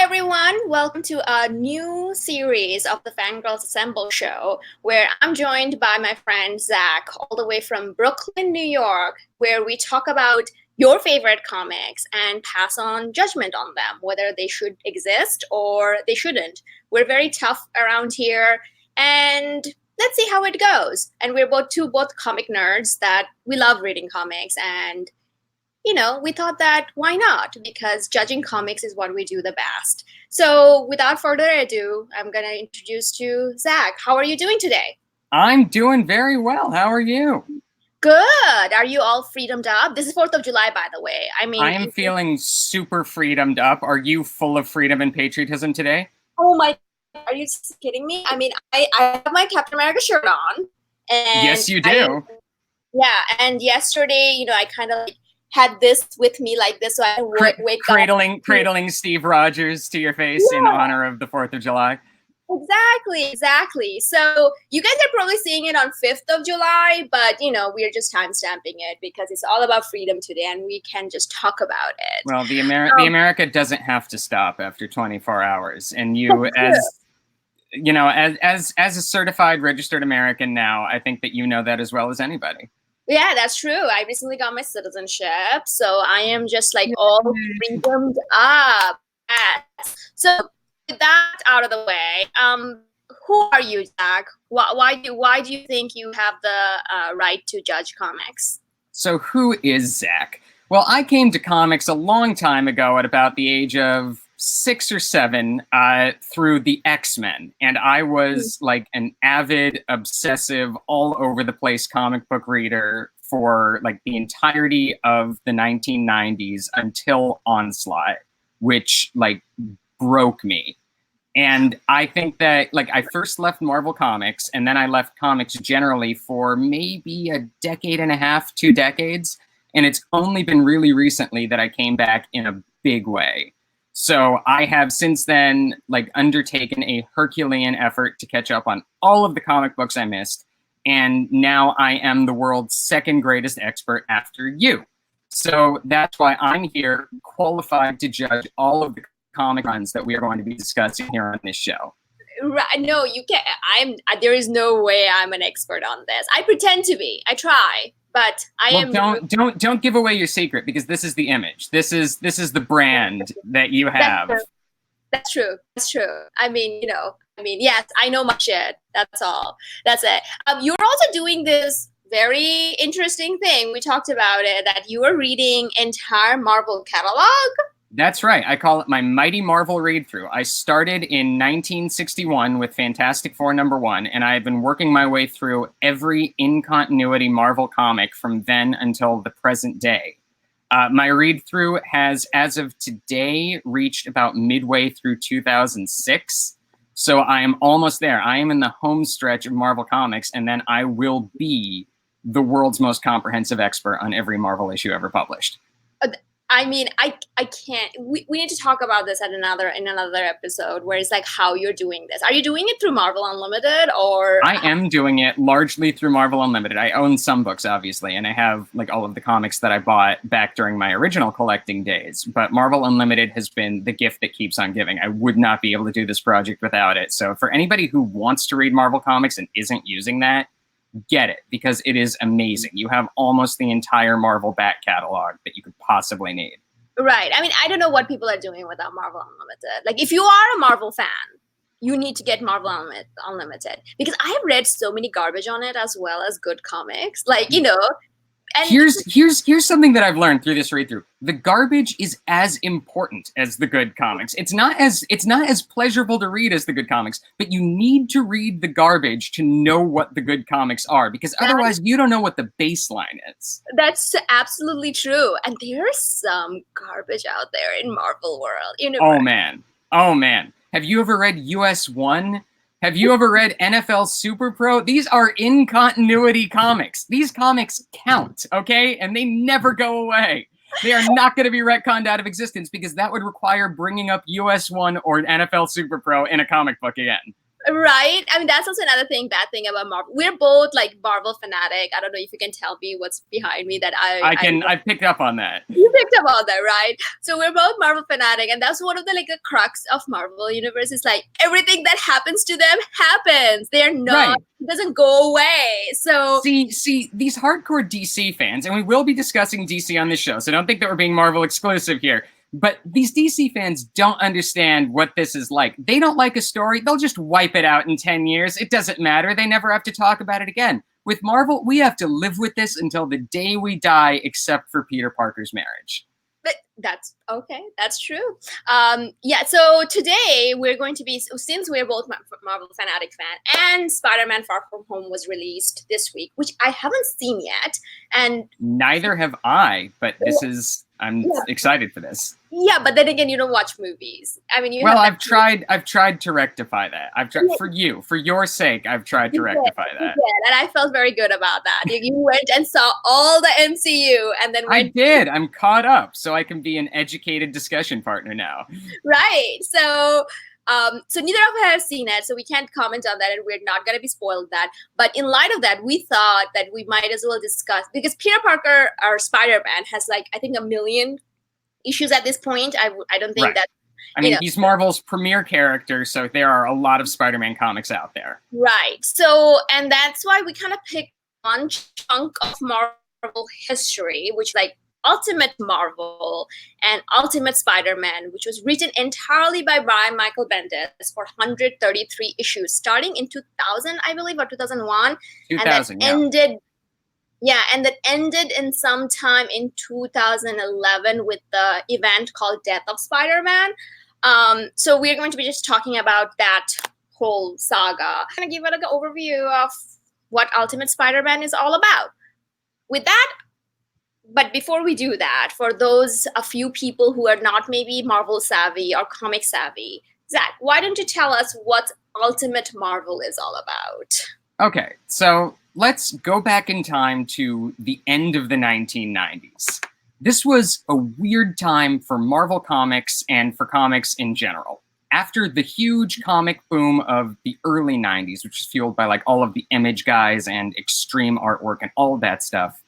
everyone. Welcome to a new series of the Fangirls Assemble show, where I'm joined by my friend Zach, all the way from Brooklyn, New York, where we talk about your favorite comics and pass on judgment on them, whether they should exist or they shouldn't. We're very tough around here, and let's see how it goes. And we're both comic nerds that we love reading comics, and we thought that why not? Because judging comics is what we do the best. So without further ado, I'm going to introduce to Zach. How are you doing today? I'm doing very well. How are you? Good. Are you all freedomed up? This is 4th of July, by the way. I am feeling super freedomed up. Are you full of freedom and patriotism today? Oh my, are you kidding me? I have my Captain America shirt on. And yes, you do. And yesterday, I kind of had this with me like this, so I wake up. Cradling Steve Rogers to your face in honor of the 4th of July. Exactly. So you guys are probably seeing it on 5th of July, but, we're just timestamping it because it's all about freedom today and we can just talk about it. Well, the America doesn't have to stop after 24 hours. And you, as a certified registered American now, I think that you know that as well as anybody. Yeah, that's true. I recently got my citizenship, so I am just like all freedomed up. So with that out of the way, who are you, Zach? Why do you think you have the right to judge comics? So who is Zach? Well, I came to comics a long time ago at about the age of 6 or 7 through the X-Men. And I was like an avid, obsessive, all over the place comic book reader for like the entirety of the 1990s until Onslaught, which like broke me. And I think that like I first left Marvel Comics and then I left comics generally for maybe a decade and a half, 2 decades. And it's only been really recently that I came back in a big way. So I have since then like undertaken a Herculean effort to catch up on all of the comic books I missed. And now I am the world's 2nd greatest expert after you. So that's why I'm here qualified to judge all of the comic runs that we are going to be discussing here on this show. Right. No, you can't. There is no way I'm an expert on this. I pretend to be. I try. But don't give away your secret because this is the image. This is the brand that you have. That's true. Yes, I know my shit. That's all. That's it. You're also doing this very interesting thing. We talked about it, that you are reading entire Marvel catalog. That's right. I call it my Mighty Marvel read-through. I started in 1961 with Fantastic Four #1, and I've been working my way through every in-continuity Marvel comic from then until the present day. My read-through has, as of today, reached about midway through 2006. So I am almost there. I am in the home stretch of Marvel Comics, and then I will be the world's most comprehensive expert on every Marvel issue ever published. I can't. We need to talk about this in another episode where it's like how you're doing this. Are you doing it through Marvel Unlimited or? I am doing it largely through Marvel Unlimited. I own some books, obviously, and I have like all of the comics that I bought back during my original collecting days. But Marvel Unlimited has been the gift that keeps on giving. I would not be able to do this project without it. So for anybody who wants to read Marvel Comics and isn't using that, get it, because it is amazing. You have almost the entire Marvel back catalog that you could possibly need. Right. I don't know what people are doing without Marvel Unlimited. Like, if you are a Marvel fan, you need to get Marvel Unlimited, because I have read so many garbage on it as well as good comics. Like, And here's something that I've learned through this read through. The garbage is as important as the good comics. It's not as pleasurable to read as the good comics, but you need to read the garbage to know what the good comics are, because otherwise you don't know what the baseline is. That's absolutely true. And there's some garbage out there in Marvel world. Oh man. Have you ever read US1? Have you ever read NFL Super Pro? These are in-continuity comics. These comics count, okay? And they never go away. They are not going to be retconned out of existence, because that would require bringing up US1 or NFL Super Pro in a comic book again. Right? I mean, that's also another bad thing about Marvel. We're both like Marvel fanatic. I don't know if you can tell me what's behind me that I picked up on that. you picked up on that, right? So we're both Marvel fanatic, and that's one of the like the crux of Marvel universe is like everything that happens to them happens. They're not, Right. it doesn't go away. So See, these hardcore DC fans, and we will be discussing DC on this show, so don't think that we're being Marvel exclusive here. But these DC fans don't understand what this is like. They don't like a story, they'll just wipe it out in 10 years. It doesn't matter. They never have to talk about it again. With Marvel, we have to live with this until the day we die, except for Peter Parker's marriage. but that's okay. That's true. Yeah. So today we're going to be, since we're both Marvel fanatic fan, and Spider-Man: Far From Home was released this week, which I haven't seen yet, and neither have I. But I'm excited for this. Yeah, but then again, you don't watch movies. I mean, I've tried to rectify that. I've tried for your sake. I've tried to rectify that. And I felt very good about that. You went and saw all the MCU, and then I did. I'm caught up, so I can be an educated discussion partner now. Right. So neither of us have seen it, so we can't comment on that, and we're not going to be spoiled that. But in light of that, we thought that we might as well discuss, because Peter Parker or Spider-Man has like, I think, 1 million issues at this point. I don't think that. I mean, he's Marvel's premier character, so there are a lot of Spider-Man comics out there. Right. So, and that's why we kind of picked one chunk of Marvel history, which like Ultimate Marvel and Ultimate Spider-Man, which was written entirely by Brian Michael Bendis for 133 issues, starting in 2000, I believe, or 2001. 2000, and that ended in some time in 2011 with the event called Death of Spider-Man. So we're going to be just talking about that whole saga. I'm going to give it an overview of what Ultimate Spider-Man is all about. With that, but before we do that, for a few people who are not maybe Marvel savvy or comic savvy, Zach, why don't you tell us what Ultimate Marvel is all about? Okay, so let's go back in time to the end of the 1990s. This was a weird time for Marvel Comics and for comics in general. After the huge comic boom of the early 90s, which is fueled by like all of the Image guys and extreme artwork and all of that stuff,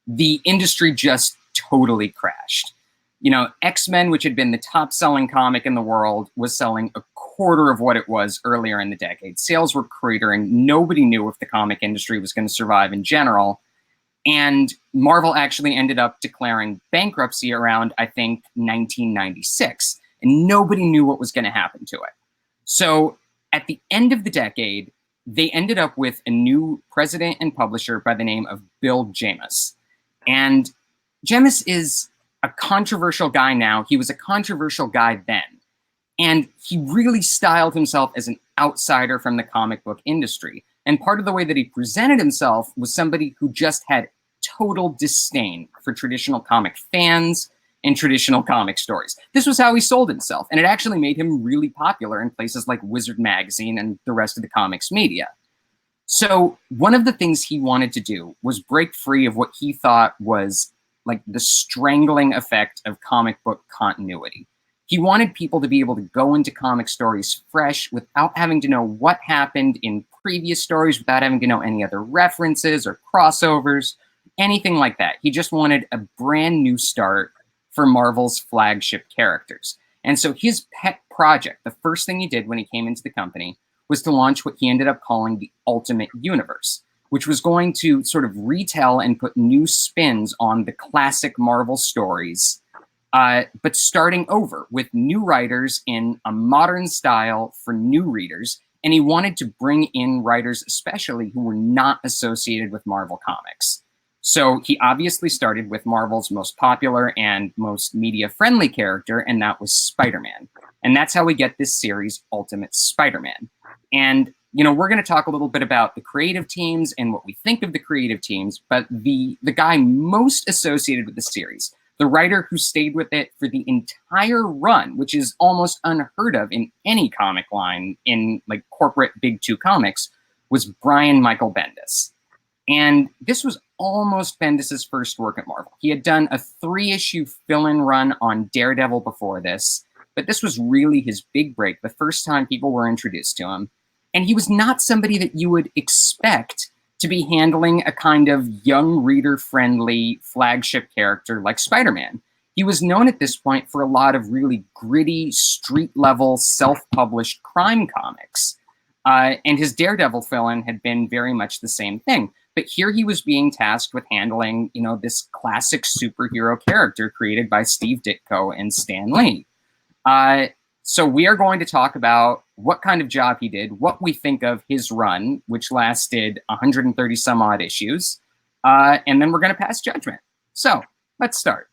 the industry just totally crashed. You know, X-Men, which had been the top-selling comic in the world, was selling a quarter of what it was earlier in the decade. Sales were cratering. Nobody knew if the comic industry was going to survive in general. And Marvel actually ended up declaring bankruptcy around, I think, 1996. And nobody knew what was going to happen to it. So at the end of the decade, they ended up with a new president and publisher by the name of Bill Jemas. And Jemas is a controversial guy now. He was a controversial guy then. And he really styled himself as an outsider from the comic book industry. And part of the way that he presented himself was somebody who just had total disdain for traditional comic fans and traditional comic stories. This was how he sold himself. And it actually made him really popular in places like Wizard Magazine and the rest of the comics media. So one of the things he wanted to do was break free of what he thought was like the strangling effect of comic book continuity. He wanted people to be able to go into comic stories fresh without having to know what happened in previous stories, without having to know any other references or crossovers, anything like that. He just wanted a brand new start for Marvel's flagship characters. And so his pet project, the first thing he did when he came into the company, was to launch what he ended up calling the Ultimate Universe, which was going to sort of retell and put new spins on the classic Marvel stories, but starting over with new writers in a modern style for new readers. And he wanted to bring in writers, especially who were not associated with Marvel Comics. So he obviously started with Marvel's most popular and most media-friendly character, and that was Spider-Man. And that's how we get this series, Ultimate Spider-Man. And, you know, we're going to talk a little bit about the creative teams and what we think of the creative teams, but the guy most associated with the series, the writer who stayed with it for the entire run, which is almost unheard of in any comic line in like corporate Big Two comics, was Brian Michael Bendis. And this was almost Bendis's first work at Marvel. He had done a 3-issue fill-in run on Daredevil before this, but this was really his big break, the first time people were introduced to him. And he was not somebody that you would expect to be handling a kind of young reader-friendly flagship character like Spider-Man. He was known at this point for a lot of really gritty, street-level, self-published crime comics. And his Daredevil fill-in had been very much the same thing. But here he was being tasked with handling, this classic superhero character created by Steve Ditko and Stan Lee. So we are going to talk about what kind of job he did, what we think of his run, which lasted 130 some odd issues, and then we're going to pass judgment. So let's start.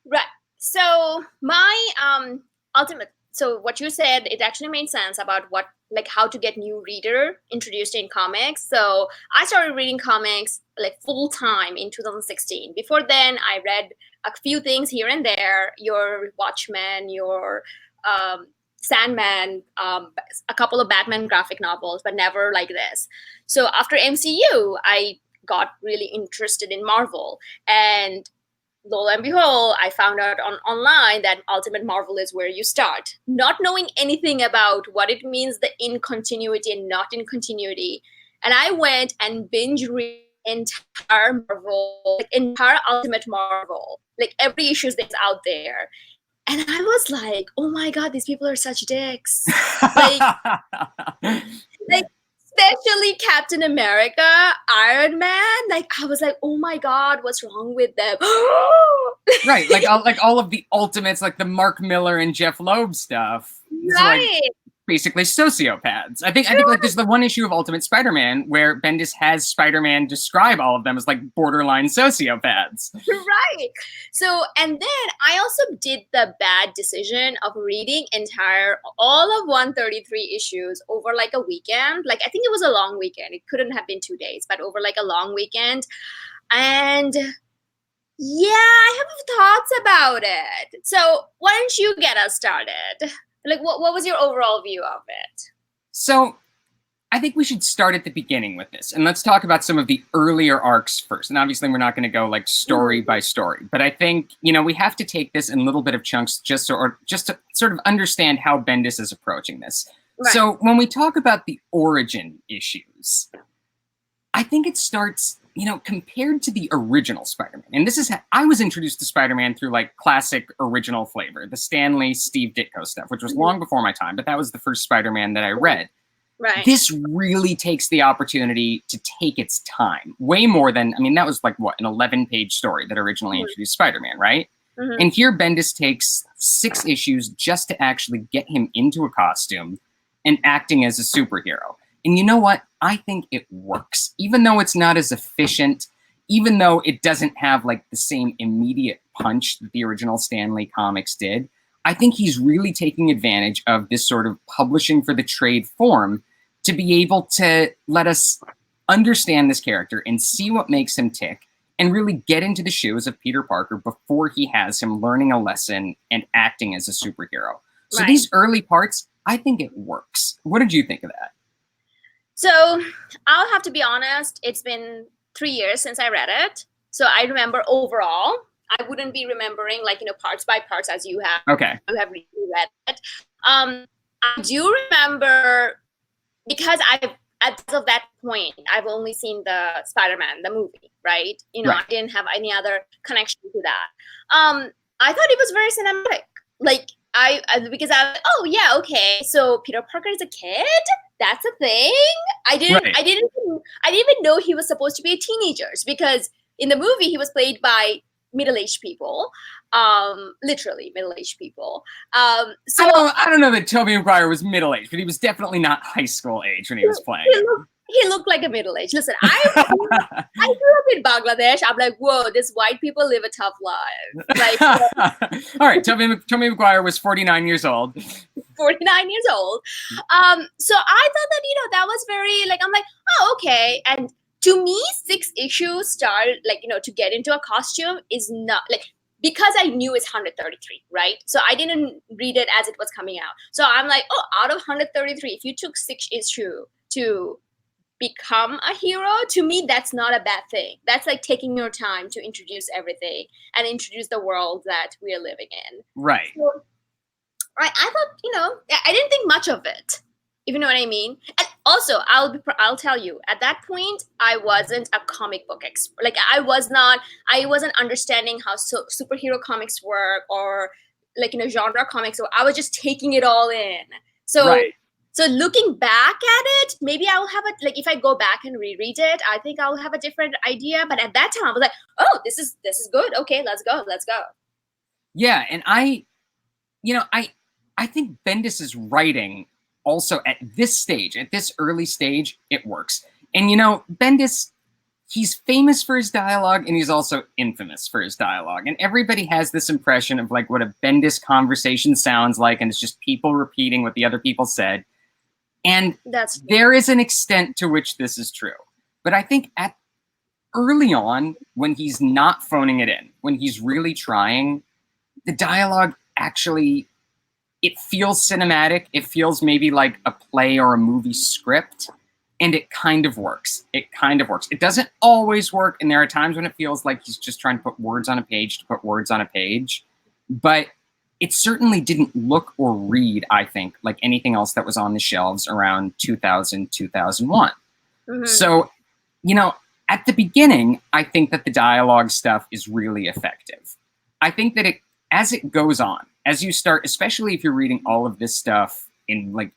Right. So my so what you said, it actually made sense about how to get new reader introduced in comics. So I started reading comics full time in 2016. Before then, I read a few things here and there, your Watchmen, your Sandman, a couple of Batman graphic novels, but never like this. So after MCU, I got really interested in Marvel, and lo and behold, I found out online that Ultimate Marvel is where you start, not knowing anything about what it means, the in continuity and not in continuity. And I went and binge read entire Marvel, entire Ultimate Marvel, every issue that's out there. And I was like, oh my God, these people are such dicks. Especially Captain America, Iron Man. I was like, oh my God, what's wrong with them? Right, all of the Ultimates, like the Mark Miller and Jeff Loeb stuff. Right. Basically sociopaths. I think there's the one issue of Ultimate Spider-Man where Bendis has Spider-Man describe all of them as borderline sociopaths. Right. So, and then I also did the bad decision of reading all of 133 issues over a weekend. I think it was a long weekend. It couldn't have been 2 days, but over a long weekend. And yeah, I have thoughts about it. So why don't you get us started? What was your overall view of it? So I think we should start at the beginning with this. And let's talk about some of the earlier arcs first. And obviously we're not going to go story by story. But I think, we have to take this in a little bit of chunks just to sort of understand how Bendis is approaching this. Right. So when we talk about the origin issues, I think it starts, compared to the original Spider-Man. And this is how I was introduced to Spider-Man through classic original flavor, the Stan Lee, Steve Ditko stuff, which was long before my time, but that was the first Spider-Man that I read. Right. This really takes the opportunity to take its time, way more than, that was an 11-page story that originally introduced Spider-Man, right? Mm-hmm. And here Bendis takes 6 issues just to actually get him into a costume and acting as a superhero. And you know what? I think it works. Even though it's not as efficient, even though it doesn't have the same immediate punch that the original Stan Lee comics did, I think he's really taking advantage of this sort of publishing for the trade form to be able to let us understand this character and see what makes him tick and really get into the shoes of Peter Parker before he has him learning a lesson and acting as a superhero. So Right. These early parts, I think it works. What did you think of that? So I'll have to be honest, it's been 3 years since I read it. So I remember overall, I wouldn't be remembering parts by parts as you have. Okay. You have read it. I do remember because as of that point, I've only seen the Spider-Man, the movie, right? Right. I didn't have any other connection to that. I thought it was very cinematic. Because I was oh yeah, okay. So Peter Parker is a kid? That's a thing? I didn't even know he was supposed to be a teenager, because in the movie he was played by middle-aged people, literally middle-aged people. So I don't know that Tobey Maguire was middle-aged, but he was definitely not high school age when he was playing. He looked like a middle-aged. Listen, I grew up in Bangladesh. I'm like, whoa, these white people live a tough life. All right, Tobey Maguire was 49 years old. 49 years old. So I thought that, that was very, I'm like, oh, okay. And to me, 6 issues started, to get into a costume is not, because I knew it's 133, right? So I didn't read it as it was coming out. So I'm like, oh, out of 133, if you took 6 issues to become a hero, to me, that's not a bad thing. That's taking your time to introduce everything and introduce the world that we are living in. Right. So, right. I thought, I didn't think much of it, if you know what I mean. And Also, I'll tell you, at that point I wasn't a comic book expert. Like I wasn't understanding how superhero comics work, or like, genre comics. So I was just taking it all in. So Right. so looking back at it, maybe I'll have a, like, if I go back and reread it, I think I'll have a different idea. But at that time I was like, oh, this is good. Okay, let's go. Yeah, and I think Bendis's writing also at this stage, at this early stage, it works. And Bendis, he's famous for his dialogue, and he's also infamous for his dialogue. And everybody has this impression of like what a Bendis conversation sounds like, and it's just people repeating what the other people said. And there is an extent to which this is true. But I think early on, when he's not phoning it in, when he's really trying, the dialogue actually, it feels cinematic. It feels maybe like a play or a movie script, and it kind of works. It doesn't always work, and there are times when it feels like he's just trying to put words on a page to put words on a page. But it certainly didn't look or read, I think, like anything else that was on the shelves around 2000, 2001. Mm-hmm. So, at the beginning, I think that the dialogue stuff is really effective. I think that as it goes on, as you start, especially if you're reading all of this stuff in like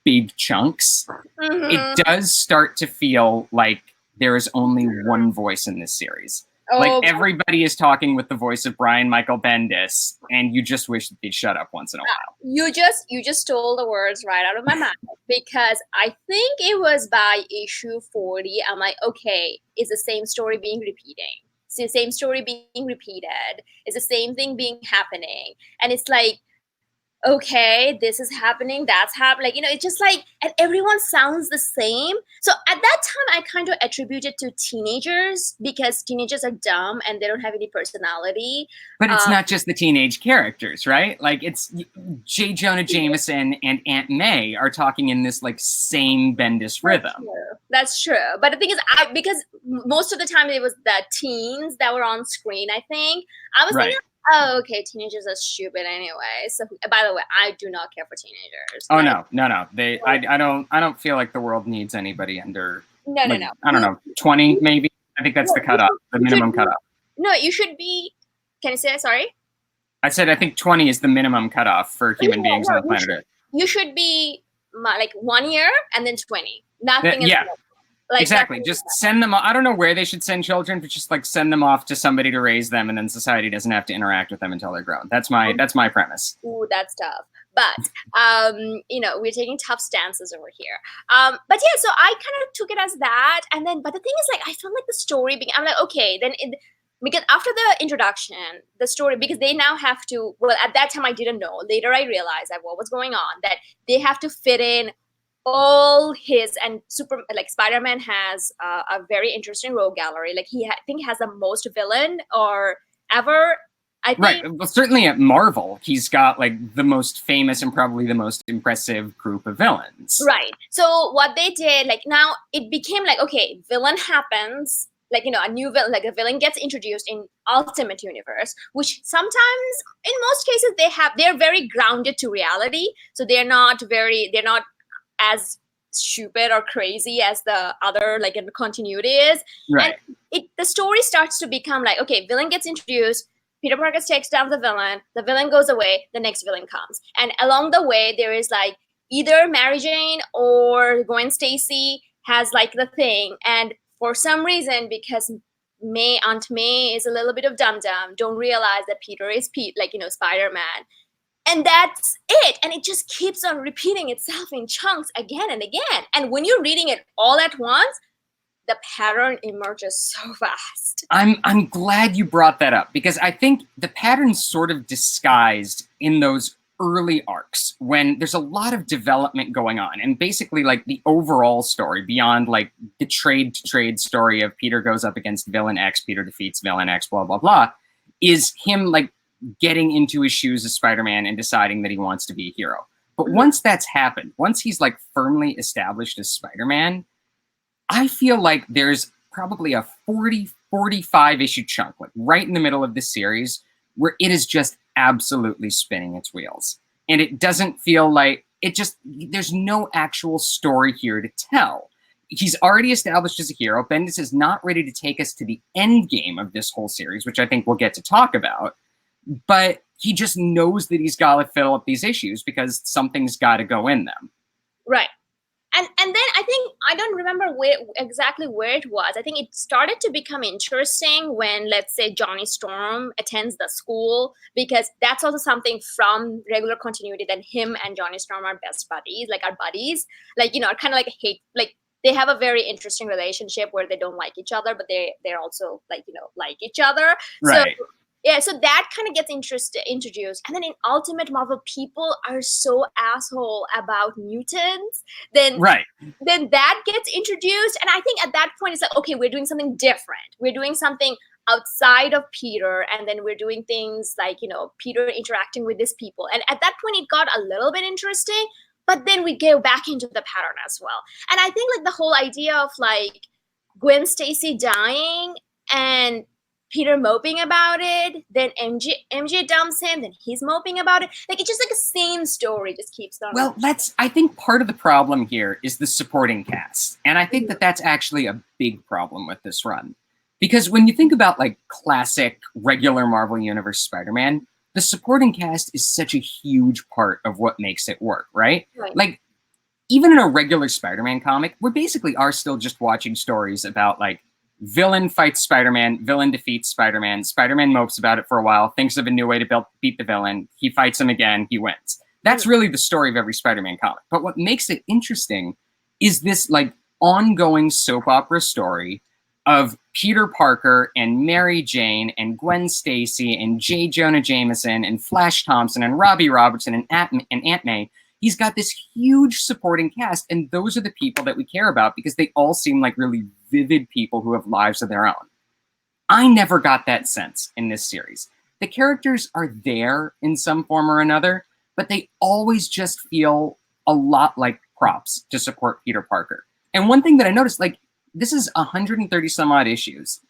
big chunks, mm-hmm. It does start to feel like there is only one voice in this series. Oh, like everybody is talking with the voice of Brian Michael Bendis, and you just wish that they'd shut up once in a while. You just stole the words right out of my mouth, because I think it was by issue 40. I'm like, okay, is the same story being repeating? It's the same story being repeated. It's the same thing being happening, and it's like, okay, this is happening, that's happening. Like, it's just like, and everyone sounds the same. So at that time, I kind of attribute it to teenagers, because teenagers are dumb and they don't have any personality. But it's not just the teenage characters, right? Like, it's J. Jonah Jameson and Aunt May are talking in this like same Bendis rhythm. That's true. But the thing is, because most of the time it was the teens that were on screen, I think. I was thinking, oh, okay, teenagers are stupid anyway. So, by the way, I do not care for teenagers. Oh, no. I don't feel like the world needs anybody under. No. I don't know, 20 maybe. I think that's the cutoff, the minimum cutoff. No, you should be. Can you say that? Sorry. I said I think 20 is the minimum cutoff for human beings on the planet Earth. You should be like 1 year and then 20. Nothing. Yeah. Like, exactly. Just send them. I don't know where they should send children, but just like send them off to somebody to raise them, and then society doesn't have to interact with them until they're grown. That's my premise. Ooh, that's tough. But we're taking tough stances over here. But yeah, so I kind of took it as that, and then, but the thing is, like, I felt like the story I'm like, okay, then because after the introduction, the story, because they now have to. Well, at that time I didn't know. Later I realized that what was going on, that they have to fit in all his, and Spider-Man has a very interesting rogue gallery. Like I think has the most villain or ever. I think. Right. Well, certainly at Marvel, he's got like the most famous and probably the most impressive group of villains. Right. So what they did, like now it became like, okay, villain happens. Like, a new villain, like a villain gets introduced in Ultimate Universe, which sometimes, in most cases, they're very grounded to reality. So they're not as stupid or crazy as the other, like, in continuity is. Right. And the story starts to become like, okay, villain gets introduced, Peter Parker takes down the villain goes away, the next villain comes. And along the way, there is like either Mary Jane or Gwen Stacy has like the thing. And for some reason, because Aunt May is a little bit of dum-dum, don't realize that Peter is Spider-Man. And that's it. And it just keeps on repeating itself in chunks again and again. And when you're reading it all at once, the pattern emerges so fast. I'm glad you brought that up, because I think the pattern's sort of disguised in those early arcs when there's a lot of development going on. And basically like the overall story beyond like the trade to trade story of Peter goes up against villain X, Peter defeats villain X, blah, blah, blah, is him like getting into his shoes as Spider-Man and deciding that he wants to be a hero. But once that's happened, once he's like firmly established as Spider-Man, I feel like there's probably a 45 issue chunk, like right in the middle of this series, where it is just absolutely spinning its wheels. And it doesn't feel like, there's no actual story here to tell. He's already established as a hero. Bendis is not ready to take us to the end game of this whole series, which I think we'll get to talk about. But he just knows that he's got to fill up these issues because something's got to go in them. Right. And then I think, I don't remember exactly where it was. I think it started to become interesting when, let's say, Johnny Storm attends the school, because that's also something from regular continuity, that him and Johnny Storm are best buddies, like are buddies, like, you know, kind of like hate, like they have a very interesting relationship where they don't like each other, but they're also like, you know, like each other. Right. So yeah, so that kind of gets introduced. And then in Ultimate Marvel, people are so asshole about mutants. Then that gets introduced. And I think at that point, it's like, okay, we're doing something different. We're doing something outside of Peter. And then we're doing things like, you know, Peter interacting with these people. And at that point, it got a little bit interesting. But then we go back into the pattern as well. And I think like the whole idea of like Gwen Stacy dying and Peter moping about it, then MJ dumps him, then he's moping about it. Like, it's just like the same story, just keeps going. Well, I think part of the problem here is the supporting cast. And I think that that's actually a big problem with this run. Because when you think about like classic regular Marvel Universe Spider-Man, the supporting cast is such a huge part of what makes it work, right? Like, even in a regular Spider-Man comic, we basically are still just watching stories about like, villain fights Spider-Man, villain defeats Spider-Man, Spider-Man mopes about it for a while, thinks of a new way to beat the villain, he fights him again, he wins. That's really the story of every Spider-Man comic. But what makes it interesting is this like ongoing soap opera story of Peter Parker and Mary Jane and Gwen Stacy and J. Jonah Jameson and Flash Thompson and Robbie Robertson and Aunt May. He's got this huge supporting cast, and those are the people that we care about because they all seem like really vivid people who have lives of their own. I never got that sense in this series. The characters are there in some form or another, but they always just feel a lot like props to support Peter Parker. And one thing that I noticed, like, this is 130 some odd issues.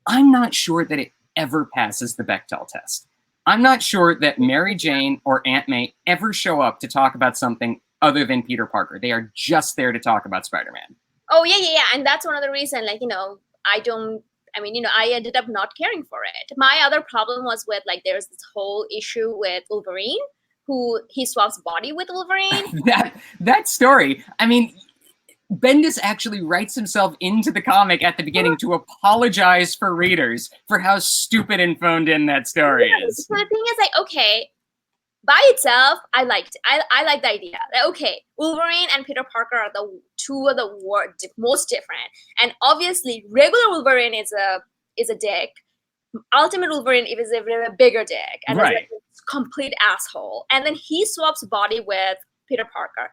I'm not sure that it ever passes the Bechdel test. I'm not sure that Mary Jane or Aunt May ever show up to talk about something other than Peter Parker. They are just there to talk about Spider-Man. Oh, yeah. And that's one of the reasons, like, you know, I ended up not caring for it. My other problem was with, like, there's this whole issue with Wolverine, who he swaps body with Wolverine. that story, I mean, Bendis actually writes himself into the comic at the beginning to apologize for readers for how stupid and phoned in that story is. So the thing is, like, okay, by itself, I liked it. I like the idea. Like, okay, Wolverine and Peter Parker are the two of the most different. And obviously, regular Wolverine is a dick. Ultimate Wolverine is a bigger dick. And is a complete asshole. And then he swaps body with Peter Parker,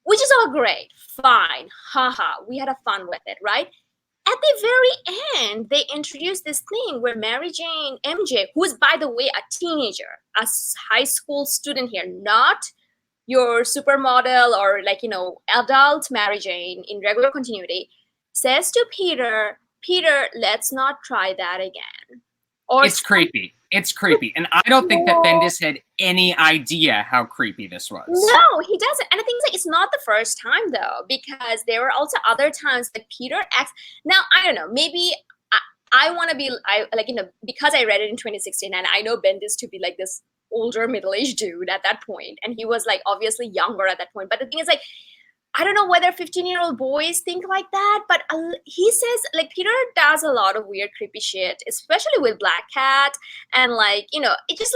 which is all great. Fine. Haha. We had a fun with it, right? At the very end, they introduced this thing where Mary Jane, MJ, who is, by the way, a teenager, a high school student here, not your supermodel or, like, you know, adult Mary Jane in regular continuity, says to Peter, let's not try that again. Or it's creepy. It's creepy. And I don't think that Bendis had any idea how creepy this was. No, he doesn't. And I think it's not the first time, though, because there were also other times that Peter acts. Now, I don't know, maybe I want to be, like, you know, because I read it in 2016, and I know Bendis to be like this older middle-aged dude at that point, and he was, like, obviously younger at that point. But the thing is, like, I don't know whether 15-year-old boys think like that, but he says, like, Peter does a lot of weird, creepy shit, especially with Black Cat. And, like, you know, it just,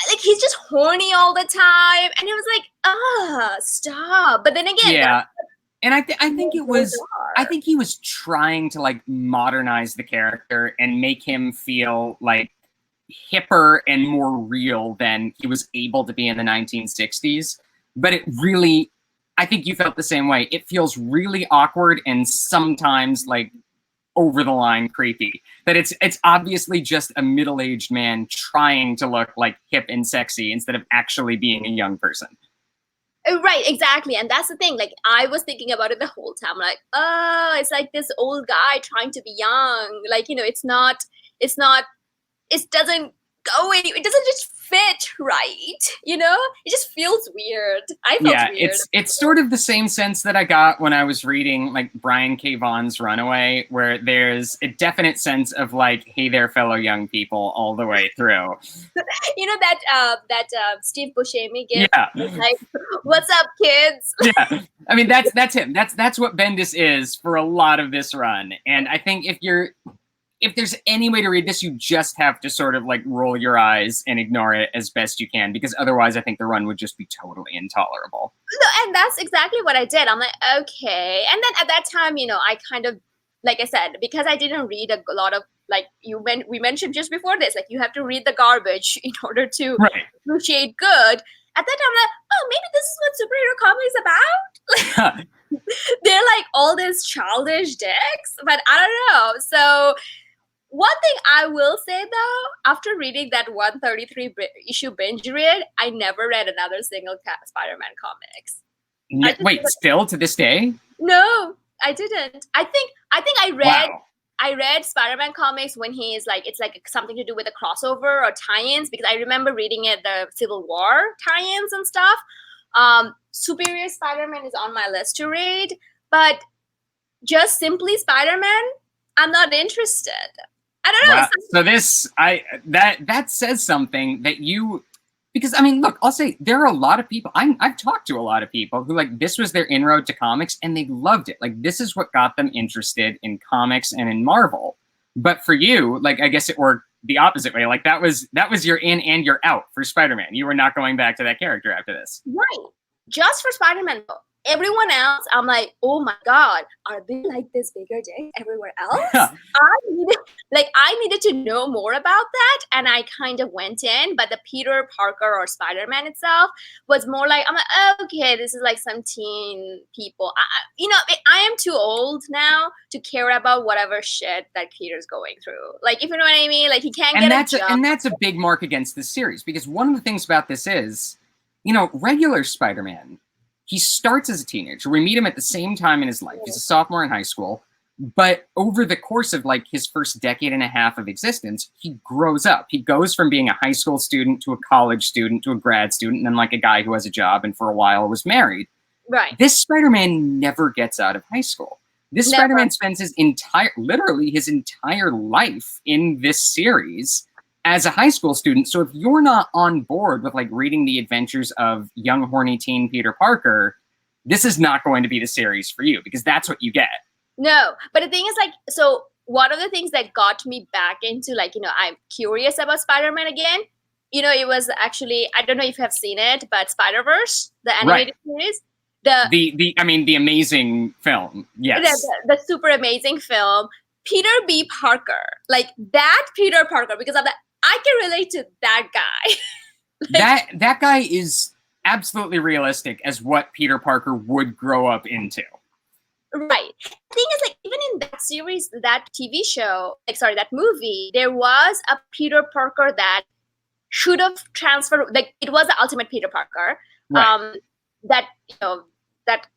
like he's just horny all the time. And it was like, stop. But then again. Yeah. And I think it was, I think he was trying to, like, modernize the character and make him feel, like, hipper and more real than he was able to be in the 1960s. But it really, I think you felt the same way. It feels really awkward and sometimes, like, over the line creepy. That it's obviously just a middle-aged man trying to look, like, hip and sexy instead of actually being a young person. Right, exactly. And that's the thing. Like, I was thinking about it the whole time. Like, it's like this old guy trying to be young. Like, you know, it doesn't going. It doesn't just fit right, you know? It just feels weird. I felt weird. It's sort of the same sense that I got when I was reading like Brian K. Vaughan's Runaway, where there's a definite sense of like, hey there, fellow young people, all the way through. You know that Steve Buscemi gift? Yeah. Like, what's up, kids? Yeah. I mean, that's him. That's what Bendis is for a lot of this run. And I think if there's any way to read this, you just have to sort of like roll your eyes and ignore it as best you can, because otherwise I think the run would just be totally intolerable. No, and that's exactly what I did. I'm like, okay. And then at that time, you know, I kind of, like I said, because I didn't read a lot of, like we mentioned just before this, like you have to read the garbage in order to appreciate good. At that time, I'm like, oh, maybe this is what superhero comedy is about. They're like all these childish dicks, but I don't know. So one thing I will say though, after reading that 133 issue binge read, I never read another single Spider-Man comics. Wait, still to this day? No, I didn't. I think I read. Wow. I read Spider-Man comics when he's like, it's like something to do with a crossover or tie-ins, because I remember reading it, the Civil War tie-ins and stuff. Superior Spider-Man is on my list to read, but just simply Spider-Man, I'm not interested. I don't know. Wow. So this, that says something that you, because I mean, look, I'll say there are a lot of people, I've talked to a lot of people who like, this was their inroad to comics and they loved it. Like this is what got them interested in comics and in Marvel. But for you, like, I guess it worked the opposite way. Like that was your in and your out for Spider-Man. You were not going back to that character after this. Right. Just for Spider-Man though. Everyone else, I'm like, oh my God, are they like this bigger dick everywhere else? I needed to know more about that. And I kind of went in, but the Peter Parker or Spider-Man itself was more like, I'm like, oh, okay, this is like some teen people. I am too old now to care about whatever shit that Peter's going through. Like, if you know what I mean? Like, he can't get a job. And that's a big mark against this series, because one of the things about this is, you know, regular Spider-Man, he starts as a teenager. We meet him at the same time in his life. He's a sophomore in high school. But over the course of like his first decade and a half of existence, he grows up. He goes from being a high school student to a college student to a grad student, and then like a guy who has a job and for a while was married. Right. This Spider-Man never gets out of high school. This Spider-Man spends literally his entire life in this series as a high school student. So if you're not on board with like reading the adventures of young, horny teen Peter Parker, this is not going to be the series for you, because that's what you get. No, but the thing is like, so one of the things that got me back into like, you know, I'm curious about Spider-Man again. You know, it was actually, I don't know if you have seen it, but Spider-Verse, the animated series. The amazing film. Yes. The super amazing film. Peter B. Parker, like that Peter Parker, because of that, I can relate to that guy. that guy is absolutely realistic as what Peter Parker would grow up into. Right. The thing is, like, even in that series, that TV show, that movie, there was a Peter Parker that should have transferred, like, it was the ultimate Peter Parker. Right. That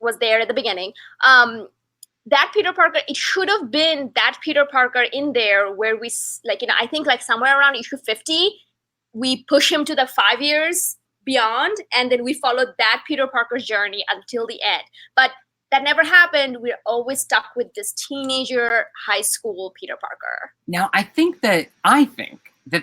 was there at the beginning. That Peter Parker, it should have been that Peter Parker in there where we, like, you know, I think like somewhere around issue 50, we push him to the 5 years beyond, and then we followed that Peter Parker's journey until the end. But that never happened. We're always stuck with this teenager, high school Peter Parker. Now, I think that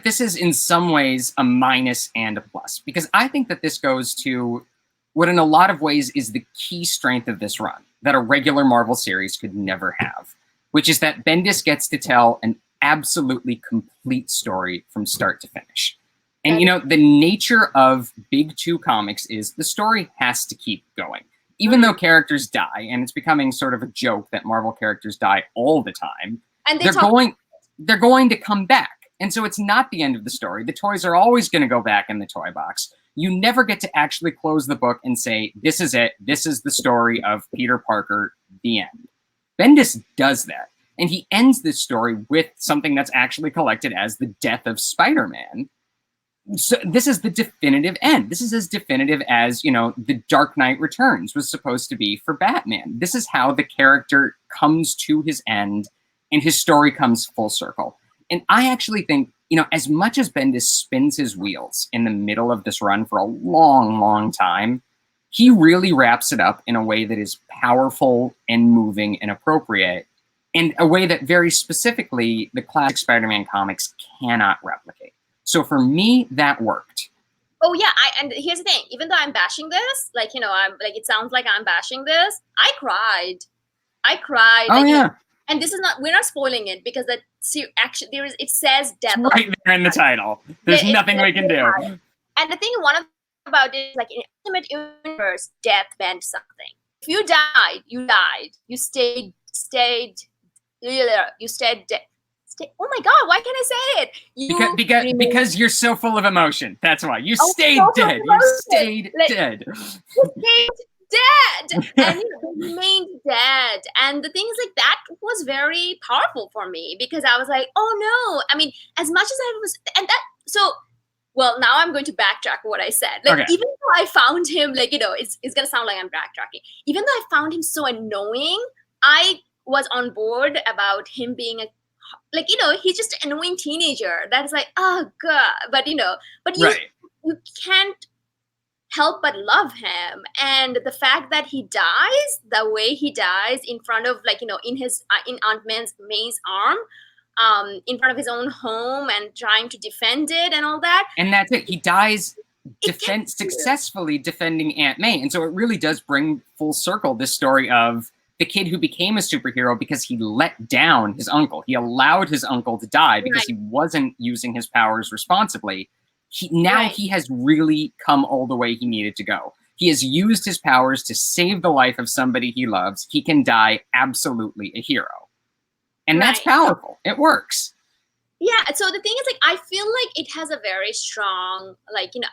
this is in some ways a minus and a plus, because I think that this goes to what in a lot of ways is the key strength of this run that a regular Marvel series could never have, which is that Bendis gets to tell an absolutely complete story from start to finish. And, you know, the nature of Big Two comics is the story has to keep going. Even though characters die, and it's becoming sort of a joke that Marvel characters die all the time, and they're going to come back. And so it's not the end of the story. The toys are always going to go back in the toy box. You never get to actually close the book and say, this is it. This is the story of Peter Parker, the end. Bendis does that. And he ends this story with something that's actually collected as the death of Spider-Man. So this is the definitive end. This is as definitive as, you know, The Dark Knight Returns was supposed to be for Batman. This is how the character comes to his end and his story comes full circle. And I actually think you know, as much as Bendis spins his wheels in the middle of this run for a long, long time, he really wraps it up in a way that is powerful and moving and appropriate, in a way that very specifically the classic Spider-Man comics cannot replicate. So for me, that worked. Oh yeah, and here's the thing. Even though I'm bashing this, like, you know, I'm like, it sounds like I'm bashing this. I cried. Oh like, yeah, and this is not. We're not spoiling it because that actually there is. It says death right there in the title. There's nothing we can do. And the thing about it is, like, in Ultimate Universe, death meant something. If you died, you died. You stayed dead. Oh my God, why can't I say it? Because you're so full of emotion. That's why. You stayed dead. You stayed dead. You stayed dead. And you remained dead. And the thing is, like, that was very powerful for me because I was like, oh no. I mean, as much as I was, and that, so, well, now I'm going to backtrack what I said. Like, Okay. even though I found him, like, you know, it's going to sound like I'm backtracking. Even though I found him so annoying, I was on board about him being like, you know, he's just an annoying teenager that's like, oh God, but you know, you can't help but love him. And the fact that he dies the way he dies in front of, like, you know, in his in Aunt May's arm, in front of his own home and trying to defend it and all that. And that's it. He dies successfully defending Aunt May. And so it really does bring full circle this story of the kid who became a superhero because he let down his uncle. He allowed his uncle to die because he wasn't using his powers responsibly. He has really come all the way he needed to go. He has used his powers to save the life of somebody he loves. He can die absolutely a hero. And that's powerful. It works. Yeah. So the thing is, like, I feel like it has a very strong, like, you know,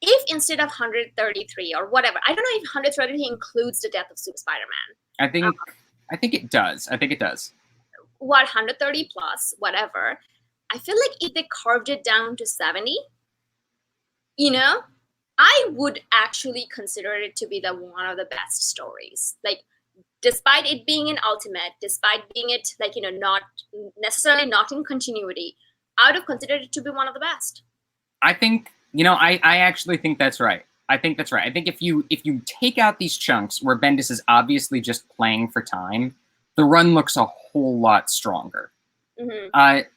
if instead of 133 or whatever, I don't know if 133 includes the death of Super Spider-Man. I think it does. I think it does. What, 130 plus, whatever. I feel like if they carved it down to 70, you know, I would actually consider it to be one of the best stories. Like, despite it being an Ultimate, despite being it, like, you know, not necessarily not in continuity, I would have considered it to be one of the best. I think, you know, I actually think that's right. I think that's right. I think if you take out these chunks where Bendis is obviously just playing for time, the run looks a whole lot stronger. Mm-hmm.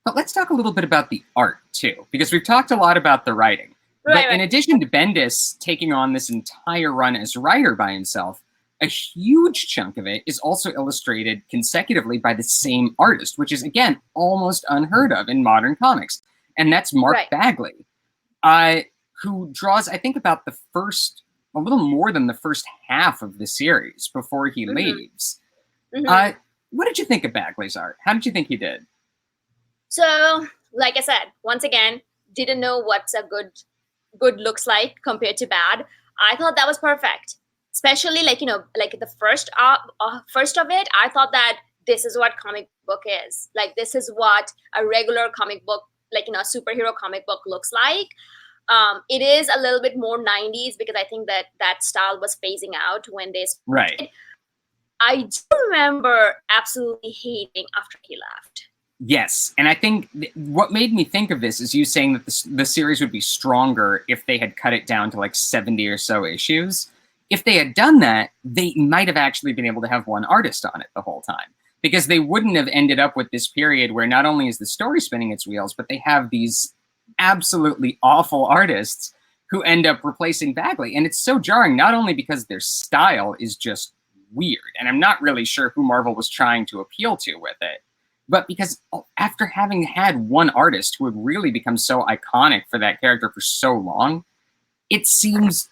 But let's talk a little bit about the art too, because we've talked a lot about the writing. But in addition to Bendis taking on this entire run as writer by himself, a huge chunk of it is also illustrated consecutively by the same artist, which is, again, almost unheard of in modern comics. And that's Mark Bagley, who draws, I think, about a little more than the first half of the series before he leaves. Mm-hmm. What did you think of Bagley's art? How did you think he did? So, like I said, once again, didn't know what's a good looks like compared to bad. I thought that was perfect. Especially, like, you know, like the first of it, I thought that this is what comic book is. Like, this is what a regular comic book, like, you know, a superhero comic book looks like. It is a little bit more 90s because I think that style was phasing out when they started. Right. I do remember absolutely hating after he left. Yes, and I think what made me think of this is you saying that the series would be stronger if they had cut it down to like 70 or so issues. If they had done that, they might have actually been able to have one artist on it the whole time, because they wouldn't have ended up with this period where not only is the story spinning its wheels, but they have these absolutely awful artists who end up replacing Bagley. And it's so jarring, not only because their style is just weird, and I'm not really sure who Marvel was trying to appeal to with it, but because after having had one artist who had really become so iconic for that character for so long, it seems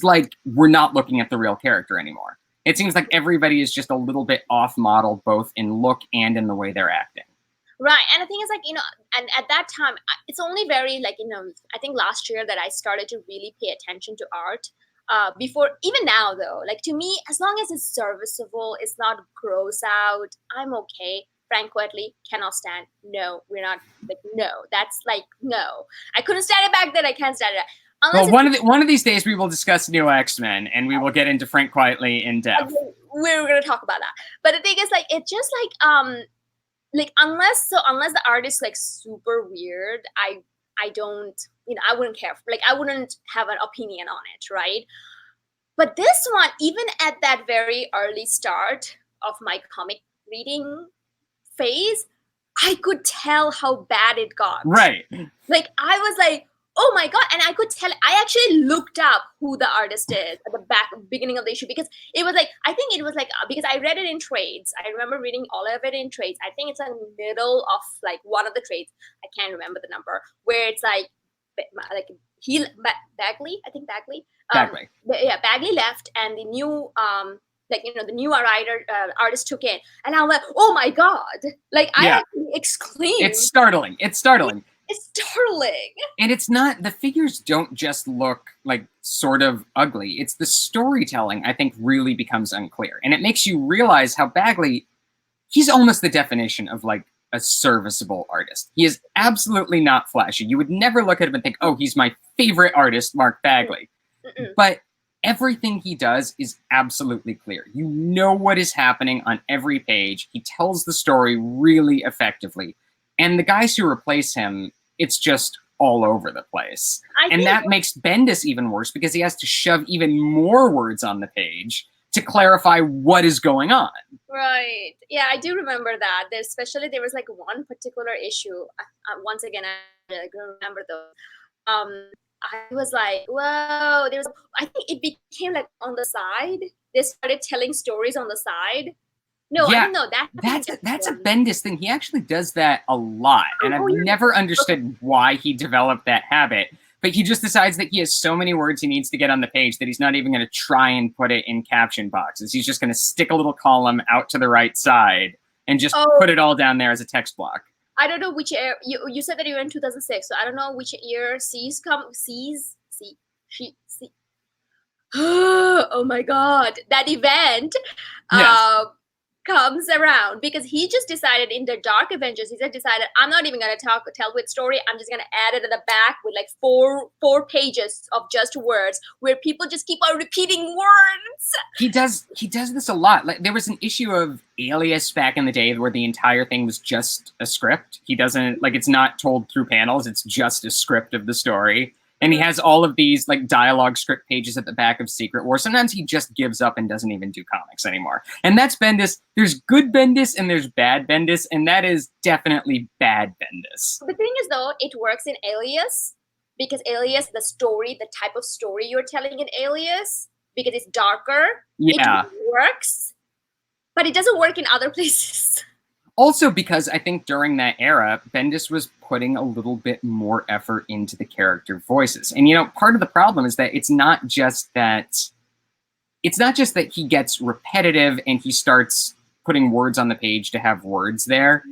like we're not looking at the real character anymore. It seems like everybody is just a little bit off model, both in look and in the way they're acting. Right. And the thing is, like, you know, and at that time, it's only very, like, you know, I think last year that I started to really pay attention to art. Before, even now, though, like, to me, as long as it's serviceable, it's not gross out, I'm okay. Frank Quitely cannot stand. No, we're not. Like, no, that's like, no. I couldn't stand it back then. I can't stand it. Well, one of these days we will discuss New X-Men and we will get into Frank Quitely in depth. We're going to talk about that. But the thing is, like, it's just like, like unless the art is like super weird, I don't, I wouldn't care. Like I wouldn't have an opinion on it, right? But this one, even at that very early start of my comic reading phase, I could tell how bad it got. Right. Like I was like, oh my god, and I could tell. I actually looked up who the artist is at the beginning of the issue, because it was like, I think it was like, because I read it in trades. I remember reading all of it in trades. I think it's in the middle of like one of the trades. I can't remember the number, where it's like Bagley, I think Bagley. Bagley. Bagley left, and the new the new writer artist took in, and I'm like, oh my god! Like I actually exclaimed. It's startling. It's startling. It's startling. And it's not, the figures don't just look like sort of ugly. It's the storytelling, I think, really becomes unclear. And it makes you realize how Bagley, he's almost the definition of like a serviceable artist. He is absolutely not flashy. You would never look at him and think, oh, he's my favorite artist, Mark Bagley. But everything he does is absolutely clear. You know what is happening on every page. He tells the story really effectively. And the guys who replace him, it's just all over the place. And that makes Bendis even worse, because he has to shove even more words on the page to clarify what is going on. Right. Yeah, I do remember that. There was like one particular issue. Once again, I don't remember those. I was like, whoa, I think it became like on the side. They started telling stories on the side. No, yeah, I didn't know that. That's a Bendis thing. He actually does that a lot. And I've never understood why he developed that habit. But he just decides that he has so many words he needs to get on the page that he's not even going to try and put it in caption boxes. He's just going to stick a little column out to the right side and just put it all down there as a text block. I don't know which year. You said that you were in 2006, so I don't know which year oh my god, that event comes around, because he just decided in the Dark Avengers, decided, I'm not even going to tell with story. I'm just going to add it at the back with like four pages of just words, where people just keep on repeating words. He does this a lot. Like there was an issue of Alias back in the day where the entire thing was just a script. He doesn't, like, it's not told through panels. It's just a script of the story. And he has all of these like dialogue script pages at the back of Secret War. Sometimes he just gives up and doesn't even do comics anymore. And that's Bendis. There's good Bendis and there's bad Bendis, and that is definitely bad Bendis. The thing is, though, it works in Alias, because Alias, the type of story you're telling in Alias, because it's darker, it works, but it doesn't work in other places. Also because I think during that era, Bendis was putting a little bit more effort into the character voices. And, part of the problem is that it's not just that he gets repetitive and he starts putting words on the page to have words there.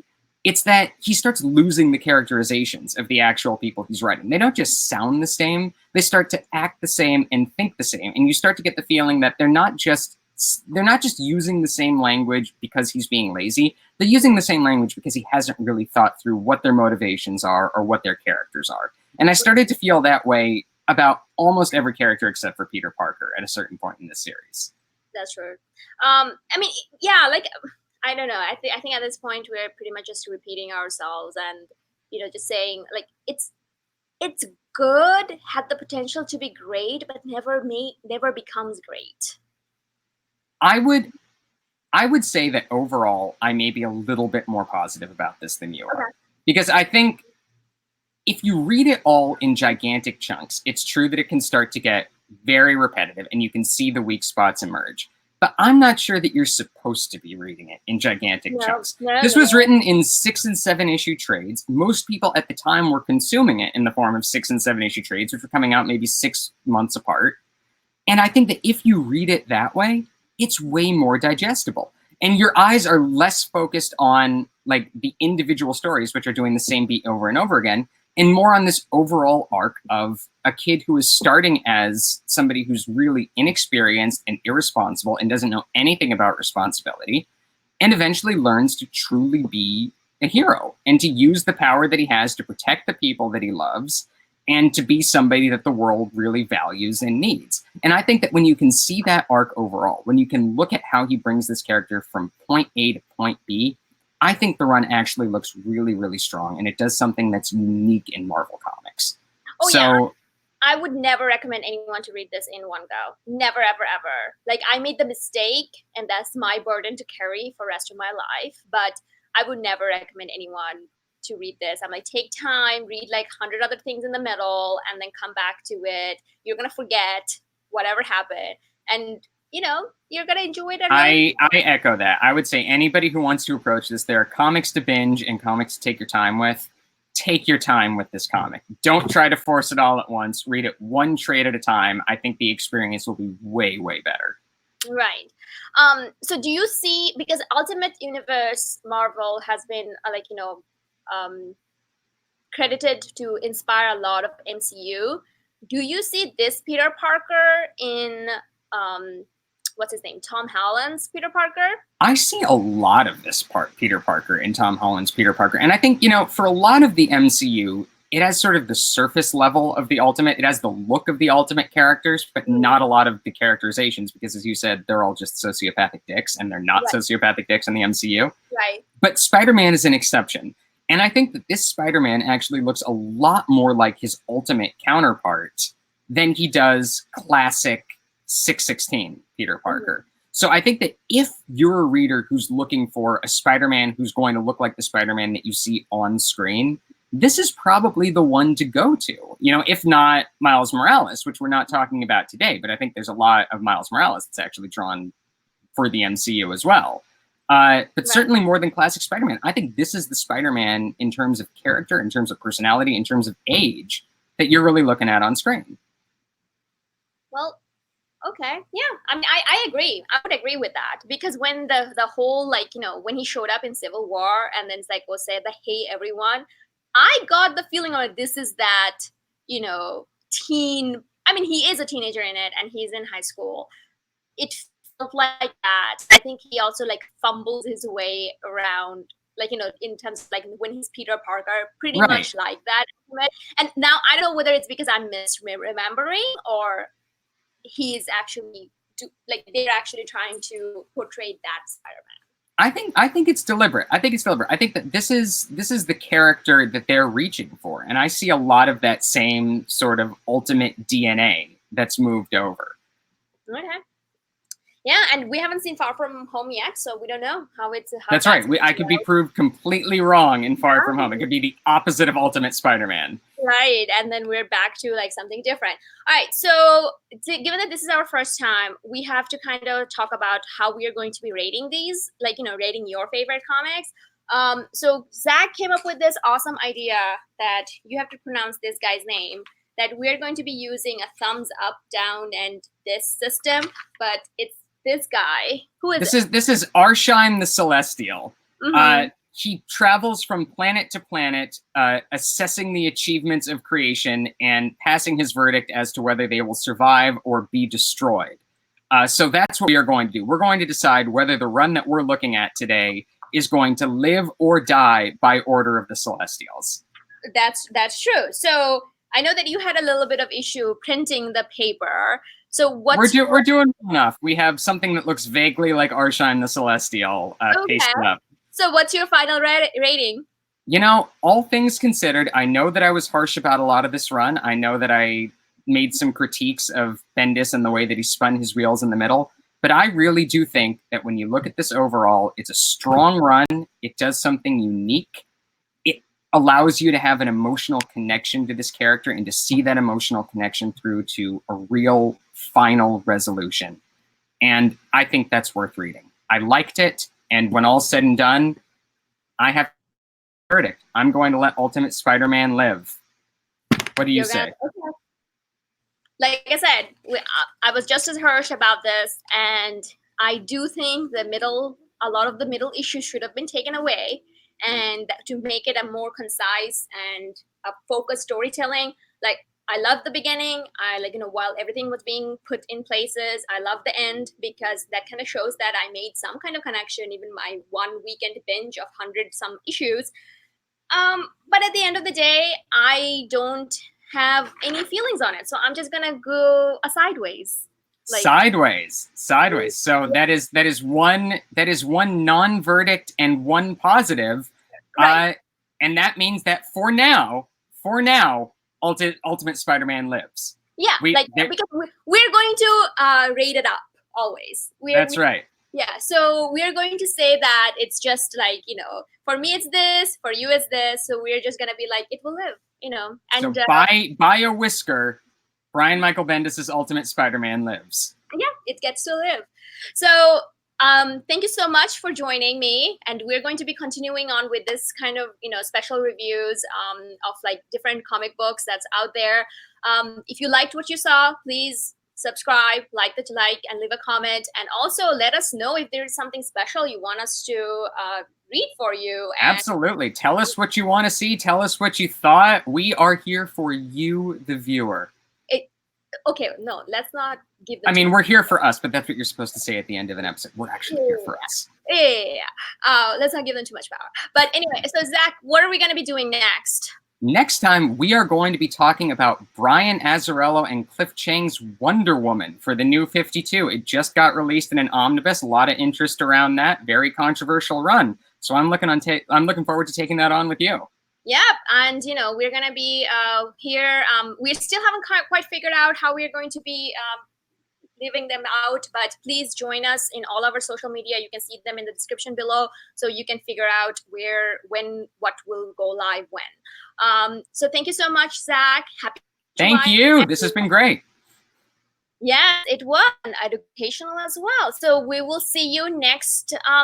It's that he starts losing the characterizations of the actual people he's writing. They don't just sound the same. They start to act the same and think the same. And you start to get the feeling that they're not just using the same language because he's being lazy. They're using the same language because he hasn't really thought through what their motivations are or what their characters are. And I started to feel that way about almost every character except for Peter Parker at a certain point in this series. That's true. I mean, yeah, like, I don't know. I think at this point we're pretty much just repeating ourselves and, just saying, like, it's good, had the potential to be great, but never becomes great. I would say that overall, I may be a little bit more positive about this than you are. Because I think if you read it all in gigantic chunks, it's true that it can start to get very repetitive and you can see the weak spots emerge. But I'm not sure that you're supposed to be reading it in gigantic chunks. This was written in 6 and 7 issue trades. Most people at the time were consuming it in the form of 6 and 7 issue trades, which were coming out maybe 6 months apart. And I think that if you read it that way, it's way more digestible. And your eyes are less focused on like the individual stories, which are doing the same beat over and over again, and more on this overall arc of a kid who is starting as somebody who's really inexperienced and irresponsible and doesn't know anything about responsibility, and eventually learns to truly be a hero and to use the power that he has to protect the people that he loves and to be somebody that the world really values and needs. And I think that when you can see that arc overall, when you can look at how he brings this character from point A to point B, I think the run actually looks really, really strong, and it does something that's unique in Marvel Comics. Oh, so, yeah. I would never recommend anyone to read this in one go. Never, ever, ever. Like, I made the mistake, and that's my burden to carry for the rest of my life. But I would never recommend anyone to read this. I'm like, take time, read like 100 other things in the middle, and then come back to it. You're going to forget whatever happened. And, you know, you're going to enjoy it. I echo that. I would say anybody who wants to approach this, there are comics to binge and comics to take your time with. Take your time with this comic. Don't try to force it all at once. Read it one trade at a time. I think the experience will be way, way better. Right. So do you see, because Ultimate Universe Marvel has been credited to inspire a lot of MCU. Do you see this Peter Parker in what's his name? Tom Holland's Peter Parker? I see a lot of this Peter Parker in Tom Holland's Peter Parker. And I think, you know, for a lot of the MCU, it has sort of the surface level of the Ultimate. It has the look of the Ultimate characters, but not a lot of the characterizations because, as you said, they're all just sociopathic dicks, and they're not sociopathic dicks in the MCU. Right. But Spider-Man is an exception. And I think that this Spider-Man actually looks a lot more like his Ultimate counterpart than he does classic 616 Peter Parker. So I think that if you're a reader who's looking for a Spider-Man who's going to look like the Spider-Man that you see on screen, this is probably the one to go to. You know, if not Miles Morales, which we're not talking about today, but I think there's a lot of Miles Morales that's actually drawn for the MCU as well. But certainly more than classic Spider-Man. I think this is the Spider-Man in terms of character, in terms of personality, in terms of age, that you're really looking at on screen. Well, okay. Yeah. I mean, I agree. I would agree with that, because when the whole, like, you know, when he showed up in Civil War and then it's like, we'll say the hey everyone, I got the feeling of this is that, you know, teen. I mean, he is a teenager in it and he's in high school. It felt like that. I think he also like fumbles his way around, like, you know, in terms of like when he's Peter Parker, pretty much like that. And now I don't know whether it's because I'm misremembering or he's actually they're actually trying to portray that Spider-Man. I think it's deliberate. I think that this is the character that they're reaching for, and I see a lot of that same sort of Ultimate DNA that's moved over. Okay. Yeah, and we haven't seen Far From Home yet, so we don't know how it's. That's right. I could be proved completely wrong in Far From Home. It could be the opposite of Ultimate Spider-Man. Right, and then we're back to like something different. All right, so given that this is our first time, we have to kind of talk about how we are going to be rating these, like, you know, rating your favorite comics. So Zach came up with this awesome idea that you have to pronounce this guy's name, that we're going to be using a thumbs up, down, and this system, but it's this guy. Who is this is Arishem the Celestial. Mm-hmm. He travels from planet to planet, assessing the achievements of creation and passing his verdict as to whether they will survive or be destroyed. So that's what we are going to do. We're going to decide whether the run that we're looking at today is going to live or die by order of the Celestials. That's true. So I know that you had a little bit of issue printing the paper. So we're doing enough. We have something that looks vaguely like Arishem the Celestial pasted up. So what's your final rating? You know, all things considered, I know that I was harsh about a lot of this run. I know that I made some critiques of Bendis and the way that he spun his wheels in the middle. But I really do think that when you look at this overall, it's a strong run. It does something unique. It allows you to have an emotional connection to this character and to see that emotional connection through to a real final resolution. And I think that's worth reading. I liked it. And when all's said and done, I have a verdict. I'm going to let Ultimate Spider-Man live. What do you say? Okay. Like I said, I was just as harsh about this, and I do think a lot of the middle issues should have been taken away, and to make it a more concise and a focused storytelling. Like, I love the beginning. I like, you know, while everything was being put in places, I love the end because that kind of shows that I made some kind of connection, even my one weekend binge of 100 some issues. But at the end of the day, I don't have any feelings on it. So I'm just going to go sideways. Like, sideways. So that is one non-verdict and one positive. right. And that means that for now, Ultimate Spider-Man lives. Yeah, because we're going to rate it up always. That's right. Yeah, so we're going to say that it's just like, for me it's this, for you it's this. So we're just going to be like, it will live, And so by a whisker, Brian Michael Bendis' Ultimate Spider-Man lives. Yeah, it gets to live. So thank you so much for joining me. And we're going to be continuing on with this kind of, special reviews of like different comic books that's out there. If you liked what you saw, please subscribe, like, and leave a comment. And also let us know if there's something special you want us to read for you. And absolutely. Tell us what you want to see. Tell us what you thought. We are here for you, the viewer. Okay, no, let's not give them. I mean, we're here for us, but that's what you're supposed to say at the end of an episode. We're actually here for us. Yeah. Let's not give them too much power. But anyway, so Zach, what are we going to be doing next? Next time, we are going to be talking about Brian Azzarello and Cliff Chiang's Wonder Woman for the New 52. It just got released in an omnibus. A lot of interest around that. Very controversial run. So I'm looking forward to taking that on with you. Yep, and we're gonna be here. We still haven't quite figured out how we're going to be leaving them out, but please join us in all of our social media. You can see them in the description below, so you can figure out where, when, what will go live when. So thank you so much, Zach. Happy. Thank you. This has been great. Yes, it was educational as well. So we will see you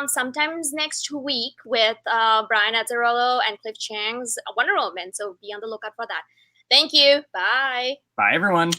sometimes next week with Brian Azzarello and Cliff Chiang's Wonder Woman. So be on the lookout for that. Thank you. Bye. Bye, everyone.